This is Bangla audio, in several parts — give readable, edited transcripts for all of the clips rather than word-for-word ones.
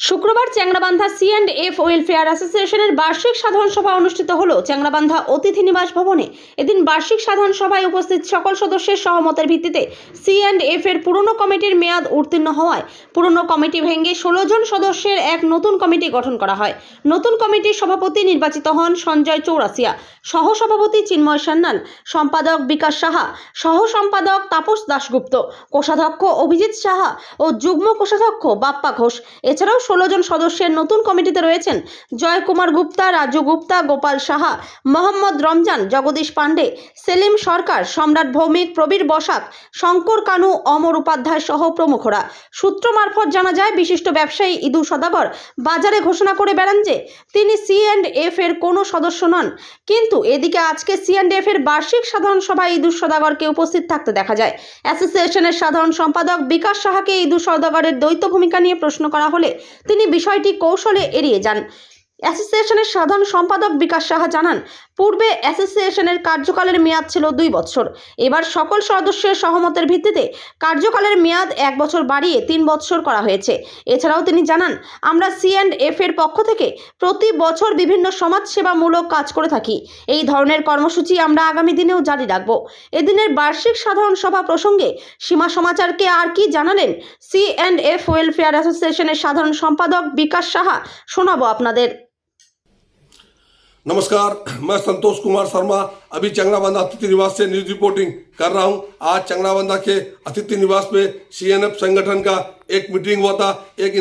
শুক্রবার চ্যাংড়াবান্ধা C&F ওয়েলফেয়ার অ্যাসোসিয়েশনের বার্ষিক সাধারণ সভা অনুষ্ঠিত হলো চ্যাংড়াবান্ধা অতিথি নিবাস ভবনে। এদিন বার্ষিক সাধারণ সভায় উপস্থিত সকল সদস্যের সহমতের ভিত্তিতে C&F এর পুরনো কমিটির মেয়াদ উত্তীর্ণ হওয়ায় পুরনো কমিটি ভেঙে 16 জন সদস্যের এক নতুন কমিটি গঠন করা হয়। নতুন কমিটির সভাপতি নির্বাচিত হন সঞ্জয় চৌরাসিয়া, সহসভাপতি চিন্ময় সান্যাল, সম্পাদক বিকাশ সাহা, সহ সম্পাদক তাপস দাশগুপ্ত, কোষাধ্যক্ষ অভিজিৎ সাহা ও যুগ্ম কোষাধ্যক্ষ বাপ্পা ঘোষ। এছাড়াও 16 জন সদস্যের নতুন কমিটিতে রয়েছেন জয় কুমার গুপ্তা, রাজু গুপ্তা, গোপাল সাহা, মোহাম্মদ রমজান, জগদীশ পান্ডে, সেলিম সরকার, সম্রাট ভৌমিক, প্রবীর বসাক, শঙ্কর কানু, অমর উপাধ্যায় সহ প্রমুখরা। সূত্র মারফত জানা যায়, বিশিষ্ট ব্যবসায়ী ইদু সদাগর বাজারে ঘোষণা করে বেড়ান যে তিনি C&F এর কোনো সদস্য নন, কিন্তু এদিকে আজকে C&F এর বার্ষিক সাধারণ সভায় ইদু সদাগরকে উপস্থিত থাকতে দেখা যায়। অ্যাসোসিয়েশনের সাধারণ সম্পাদক বিকাশ সাহাকে ইদু সদাগরের দ্বৈত ভূমিকা নিয়ে প্রশ্ন করা হলে তিনি বিষয়টি কৌশলে এড়িয়ে যান। অ্যাসোসিয়েশনের সাধারণ সম্পাদক বিকাশ সাহা জানান, পূর্বে অ্যাসোসিয়েশনের কার্যকালের মেয়াদ ছিল 2 বছর। এবার সকল সদস্যের সহমতের ভিত্তিতে কার্যকালের মেয়াদ 1 বছর বাড়িয়ে 3 বছর করা হয়েছে। এছাড়াও তিনি জানান, আমরা C&F এর পক্ষ থেকে প্রতি বছর বিভিন্ন সমাজসেবামূলক কাজ করে থাকি। এই ধরনের কর্মসূচি আমরা আগামী দিনেও জারি রাখব। এদিনের বার্ষিক সাধারণ সভা প্রসঙ্গে সীমা সমাচারকে আর কি জানালেন C&F ওয়েলফেয়ার অ্যাসোসিয়েশনের সাধারণ সম্পাদক বিকাশ সাহা, শোনাবো আপনাদের। नमस्कार, मैं संतोष कुमार शर्मा अभी चंगड़ाबांधा अतिथि निवास से न्यूज रिपोर्टिंग कर रहा हूं। आज चंगड़ाबांधा के अतिथि निवास में C&F संगठन का एक मीटिंग हुआ था।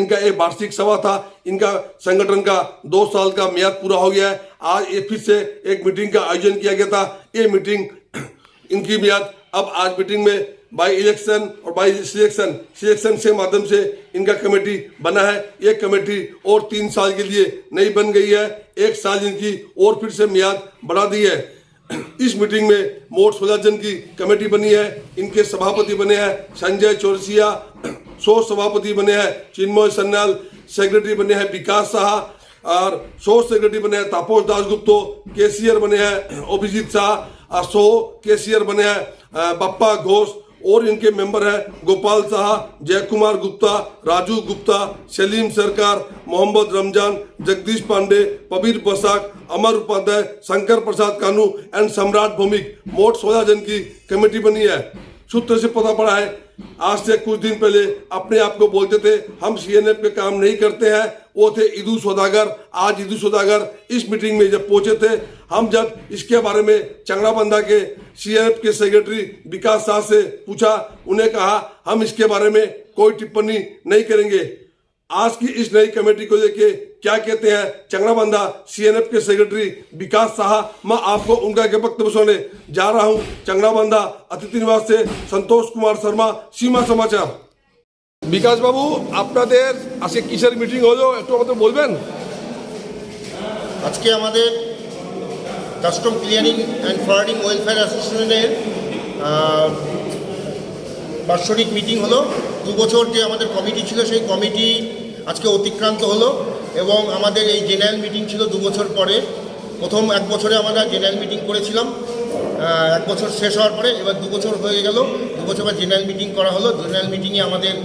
इनका एक वार्षिक सभा था। इनका संगठन का 2 साल का मियाद पूरा हो गया है। आज ये फिर से एक मीटिंग का आयोजन किया गया था। ये मीटिंग इनकी मियाद अब आज मीटिंग में बाई इलेक्शन और बाई सिलेक्शन से माध्यम से इनका कमेटी बना है। ये कमेटी और 3 साल के लिए नई बन गई है। 1 साल इनकी और फिर से मियाद बढ़ा दी है। इस मीटिंग में मोट 16 जन की कमेटी बनी है। इनके सभापति बने हैं संजय चौरसिया, सह सभापति बने हैं चिन्मय सान्याल, सेक्रेटरी बने हैं विकास साहा और सह सेक्रेटरी बने हैं तापस दासगुप्तो, कैशियर बने हैं अभिजीत शाह और सह कैशियर बने हैं बप्पा घोष और इनके मेंबर हैं गोपाल साहा, जय कुमार गुप्ता, राजू गुप्ता, सलीम सरकार, मोहम्मद रमजान, जगदीश पांडे, प्रबीर बसाक, अमर उपाध्याय, शंकर प्रसाद कानू एंड सम्राट भौमिक। मोट 16 जन की कमेटी बनी है। सूत्र से पता पड़ा है, आज से कुछ दिन पहले अपने आप को बोलते थे हम C&F पे काम नहीं करते हैं, वो थे इदू सौदागर। आज इदू सौदागर इस मीटिंग में जब पहुंचे थे, हम जब इसके बारे में चंगड़ाबांधा के C&F के सेक्रेटरी विकास शाह से पूछा, उन्हें कहा हम इसके बारे में कोई टिप्पणी नहीं करेंगे। आज की इस नई कमेटी को लेके क्या कहते हैं चंगड़ाबांधा C&F के सेक्रेटरी विकास साहा, मैं आपको उनका वक्तव्य सुनाने जा रहा हूं। चंगड़ाबांधा अतिथि निवास से संतोष कुमार शर्मा, सीमा समाचार। বিকাশ বাবু, আপনাদের আজকে কিসের মিটিং হলো একটু আমাদের বলবেন? আজকে আমাদের custom clearing and forwarding welfare অ্যাসোসিয়েশনের বার্ষিক মিটিং হলো। 2 বছর যে আমাদের কমিটি ছিল সেই কমিটি আজকে অতিক্রান্ত হলো এবং আমাদের এই জেনারেল মিটিং ছিল 2 বছর পরে। প্রথম 1 বছরে আমরা জেনারেল মিটিং করেছিলাম, 1 বছর শেষ হওয়ার পরে এবার 2 বছর হয়ে গেল। 2 বছর পর জেনারেল মিটিং করা হলো। জেনারেল মিটিংয়ে আমাদের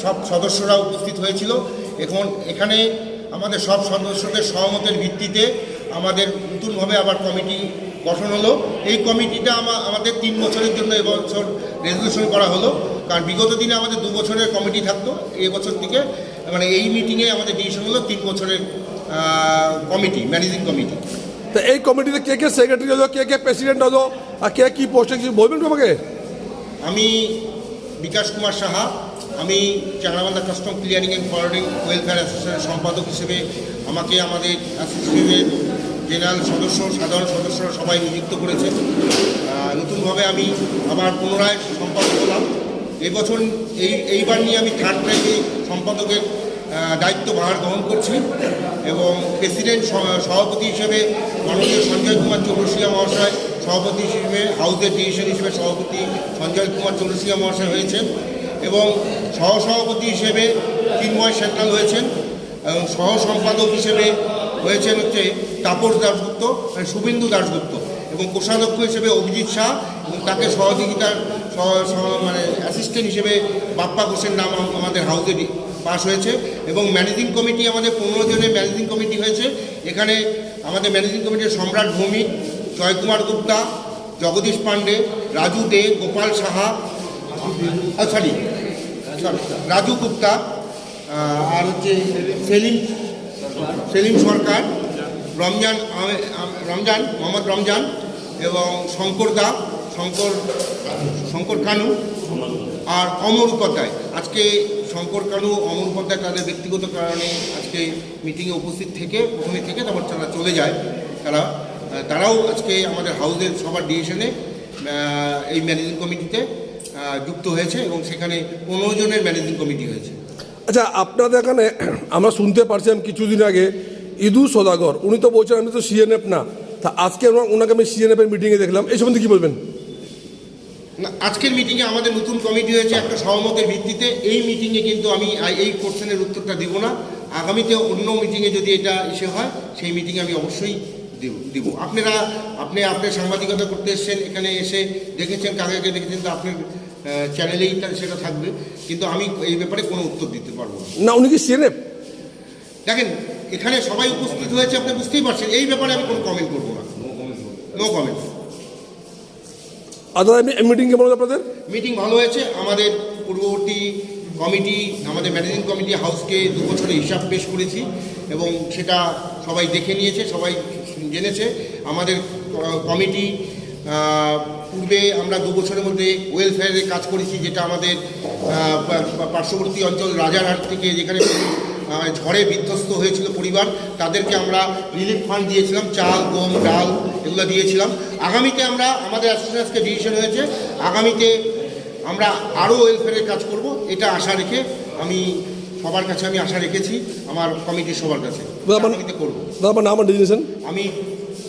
সব সদস্যরা উপস্থিত হয়েছিল। এখানে আমাদের সব সদস্যদের সহমতের ভিত্তিতে আমাদের নতুনভাবে আবার কমিটি গঠন হলো। এই কমিটিটা আমাদের 3 বছরের জন্য এবছর রেজলিউশন করা হলো, কারণ বিগত দিনে আমাদের 2 বছরের কমিটি থাকতো। এই বছর থেকে মানে এই মিটিংয়ে আমাদের ডিসিশন হলো 3 বছরের কমিটি, ম্যানেজিং কমিটি। তো এই কমিটিতে কে কে সেক্রেটারি হলো, কে কে প্রেসিডেন্ট হলো আর কে কি পোস্টে কিছু বলবেন তোমাকে? আমি বিকাশ কুমার সাহা, আমি Changrabandha custom clearing and forwarding welfare অ্যাসোসিয়েশনের সম্পাদক হিসেবে আমাকে আমাদের অ্যাসোসিয়েশনের জেনারেল সদস্য, সাধারণ সদস্যরা সবাই নিযুক্ত করেছে। নতুনভাবে আমি আবার পুনরায় সম্পাদক হলাম। এবছর এইবার নিয়ে আমি 3rd টাইমে সম্পাদকের দায়িত্বভার গ্রহণ করছি এবং প্রেসিডেন্ট সভাপতি হিসেবে মাননীয় সঞ্জয় কুমার চৌরসিয়া মহাশয়, সভাপতি হিসেবে হাউসের ডিভিশন হিসেবে সভাপতি সঞ্জয় কুমার চৌরসিয়া মহাশয় হয়েছেন এবং সহসভাপতি হিসেবে চিন্ময় সান্যাল হয়েছেন এবং সহ সম্পাদক হিসেবে হয়েছেন তাপস দাশগুপ্ত, শুভেন্দু দাশগুপ্ত এবং কোষাধ্যক্ষ হিসেবে অভিজিৎ শাহ এবং তাকে মানে অ্যাসিস্ট্যান্ট হিসেবে বাপ্পা ঘোষের নাম আমাদের হাউসে পাস হয়েছে এবং ম্যানেজিং কমিটি আমাদের 15 জনের ম্যানেজিং কমিটি হয়েছে। এখানে আমাদের ম্যানেজিং কমিটির সম্রাট ভৌমিক, জয়কুমার গুপ্তা, জগদীশ পান্ডে, রাজু দে, গোপাল সাহা, রাজু গুপ্তা, আর হচ্ছে সেলিম সরকার, মোহাম্মদ রমজান এবং শঙ্কর কানু আর অমর উপাধ্যায়। আজকে শঙ্কর কানু, অমর উপাধ্যায় তাদের ব্যক্তিগত কারণে আজকে মিটিংয়ে উপস্থিত থেকে প্রথমে থেকে তারপর তারা চলে যায়। তারাও আজকে আমাদের হাউসের সবার ডিসিশনে এই ম্যানেজিং কমিটিতে যুক্ত হয়েছে এবং সেখানে 15 জনের ম্যানেজিং কমিটি হয়েছে। আচ্ছা, আপনাদের এখানে আমরা শুনতে পারছিলাম কিছুদিন আগে ইদু সদাগর, উনি তো বলছেন আমি তো সিএনএফ না, তা আজকে ওনাকে আমি সিএনএফ এর মিটিংয়ে দেখলাম, এই সম্বন্ধে কী বলবেন? না, আজকের মিটিংয়ে আমাদের নতুন কমিটি হয়েছে একটা সহমতের ভিত্তিতে। এই মিটিংয়ে কিন্তু আমি এই কোশ্চেনের উত্তরটা দিব না। আগামীতে অন্য মিটিংয়ে যদি এটা ইস্যু হয় সেই মিটিংয়ে আমি অবশ্যই দিব। আপনি আপনার সাংবাদিকতা করতে এসেছেন, এখানে এসে দেখেছেন, কাকে দেখেছেন, তো আপনার চ্যানেলেই সেটা থাকবে, কিন্তু আমি এই ব্যাপারে কোনো উত্তর দিতে পারবো না। না, উনি কি সিএনএফ? দেখেন, এখানে সবাই উপস্থিত হয়েছে, আপনি বুঝতেই পারছেন, এই ব্যাপারে আমি কোনো কমেন্ট করবো না। No comment. আদার মিটিং কেমন হলো আপনাদের? মিটিং ভালো হয়েছে। আমাদের পূর্ববর্তী কমিটি, আমাদের ম্যানেজিং কমিটি হাউসকে 2 বছরের হিসাব পেশ করেছি এবং সেটা সবাই দেখে নিয়েছে, সবাই জেনেছে। আমাদের কমিটি পূর্বে আমরা 2 বছরের মধ্যে ওয়েলফেয়ারে কাজ করেছি, যেটা আমাদের পার্শ্ববর্তী অঞ্চল রাজারহাট থেকে যেখানে ঝড়ে বিধ্বস্ত হয়েছিল পরিবার, তাদেরকে আমরা রিলিফ ফান্ড দিয়েছিলাম, চাল, গম, ডাল এগুলো দিয়েছিলাম। আগামীতে আমরা আমাদের অ্যাসোসিয়েশনকে ডিসিশন হয়েছে আগামীতে আমরা আরও ওয়েলফেয়ারের কাজ করব, এটা আশা রেখে আমি সবার কাছে আশা রেখেছি, আমার কমিটির সবার কাছে আগামীতে করবো। আমি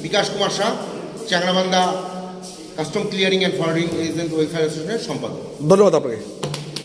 Bikash Kumar Shah, Changrabandha custom clearing and forwarding agent welfare অ্যাসোসিয়েশনের সম্পাদক। ধন্যবাদ আপনাকে।